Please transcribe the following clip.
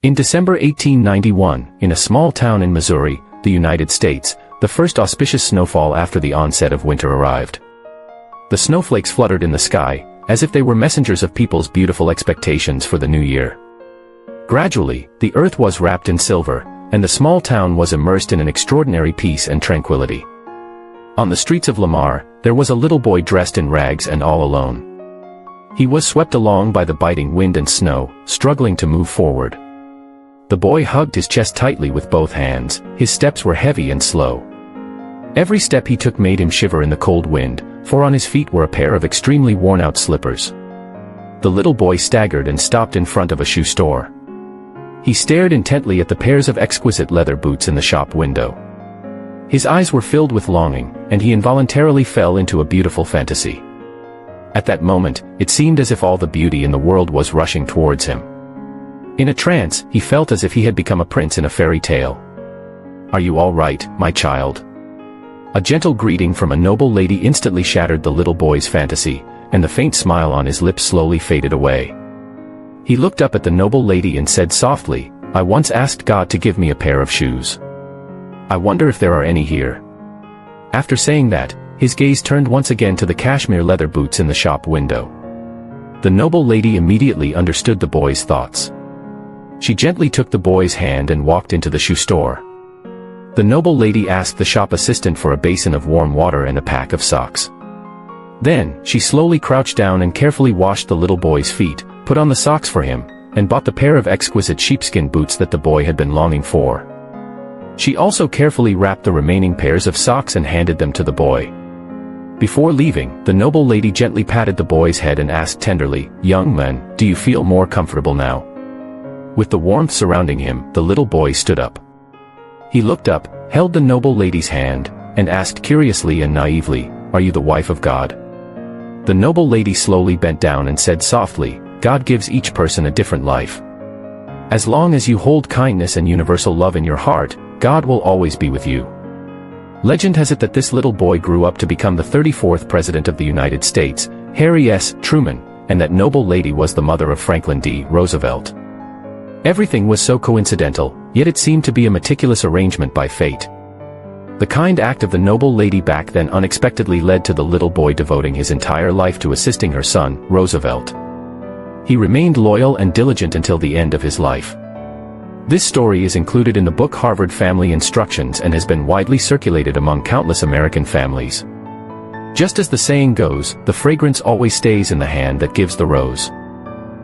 In December 1891, in a small town in Missouri, the United States, the first auspicious snowfall after the onset of winter arrived. The snowflakes fluttered in the sky, as if they were messengers of people's beautiful expectations for the new year. Gradually, the earth was wrapped in silver, and the small town was immersed in an extraordinary peace and tranquility. On the streets of Lamar, there was a little boy dressed in rags and all alone. He was swept along by the biting wind and snow, struggling to move forward. The boy hugged his chest tightly with both hands, his steps were heavy and slow. Every step he took made him shiver in the cold wind, for on his feet were a pair of extremely worn-out slippers. The little boy staggered and stopped in front of a shoe store. He stared intently at the pairs of exquisite leather boots in the shop window. His eyes were filled with longing, and he involuntarily fell into a beautiful fantasy. At that moment, it seemed as if all the beauty in the world was rushing towards him. In a trance, he felt as if he had become a prince in a fairy tale. "Are you all right, my child?" A gentle greeting from a noble lady instantly shattered the little boy's fantasy, and the faint smile on his lips slowly faded away. He looked up at the noble lady and said softly, "I once asked God to give me a pair of shoes. I wonder if there are any here." After saying that, his gaze turned once again to the cashmere leather boots in the shop window. The noble lady immediately understood the boy's thoughts. She gently took the boy's hand and walked into the shoe store. The noble lady asked the shop assistant for a basin of warm water and a pack of socks. Then, she slowly crouched down and carefully washed the little boy's feet, put on the socks for him, and bought the pair of exquisite sheepskin boots that the boy had been longing for. She also carefully wrapped the remaining pairs of socks and handed them to the boy. Before leaving, the noble lady gently patted the boy's head and asked tenderly, "Young man, do you feel more comfortable now?" With the warmth surrounding him, the little boy stood up. He looked up, held the noble lady's hand, and asked curiously and naively, "Are you the wife of God?" The noble lady slowly bent down and said softly, "God gives each person a different life. As long as you hold kindness and universal love in your heart, God will always be with you." Legend has it that this little boy grew up to become the 34th President of the United States, Harry S. Truman, and that noble lady was the mother of Franklin D. Roosevelt. Everything was so coincidental, yet it seemed to be a meticulous arrangement by fate. The kind act of the noble lady back then unexpectedly led to the little boy devoting his entire life to assisting her son, Roosevelt. He remained loyal and diligent until the end of his life. This story is included in the book Harvard Family Instructions and has been widely circulated among countless American families. Just as the saying goes, the fragrance always stays in the hand that gives the rose.